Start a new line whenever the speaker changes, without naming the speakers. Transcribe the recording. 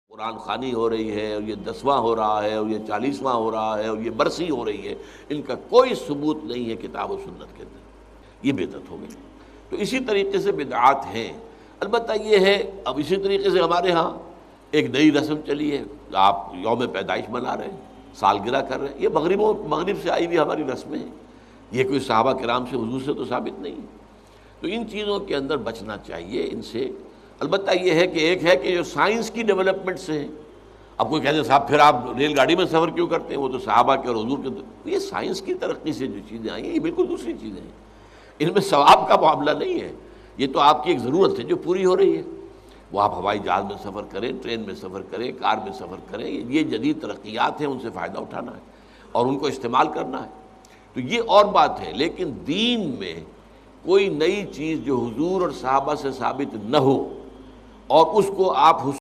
قرآن خوانی ہو رہی ہے اور یہ 10واں ہو رہا ہے اور یہ 40واں ہو رہا ہے اور یہ برسی ہو رہی ہے، ان کا کوئی ثبوت نہیں ہے کتاب و سنت کے اندر، یہ بدعت ہو گئی۔ تو اسی طریقے سے بدعات ہیں۔ البتہ یہ ہے اب اسی طریقے سے ہمارے ہاں ایک نئی رسم چلی ہے، آپ یوم پیدائش منا رہے ہیں، سالگرہ کر رہے ہیں، یہ مغرب سے آئی ہوئی ہماری رسمیں ہیں، یہ کوئی صحابہ کرام سے حضور سے تو ثابت نہیں ہے۔ تو ان چیزوں کے اندر بچنا چاہیے ان سے۔ البتہ یہ ہے کہ ایک ہے کہ جو سائنس کی ڈیولپمنٹ سے ہیں، اب کوئی کہتے ہیں صاحب پھر آپ ریل گاڑی میں سفر کیوں کرتے ہیں، وہ تو صحابہ کے اور حضور کے، یہ سائنس کی ترقی سے جو چیزیں آئی ہیں یہ بالکل دوسری چیزیں ہیں، ان میں ثواب کا معاملہ نہیں ہے، یہ تو آپ کی ایک ضرورت ہے جو پوری ہو رہی ہے۔ وہ آپ ہوائی جہاز میں سفر کریں، ٹرین میں سفر کریں، کار میں سفر کریں، یہ جدید ترقیات ہیں، ان سے فائدہ اٹھانا ہے اور ان کو استعمال کرنا ہے، تو یہ اور بات ہے۔ لیکن دین میں کوئی نئی چیز جو حضور اور صحابہ سے ثابت نہ ہو اور اس کو آپ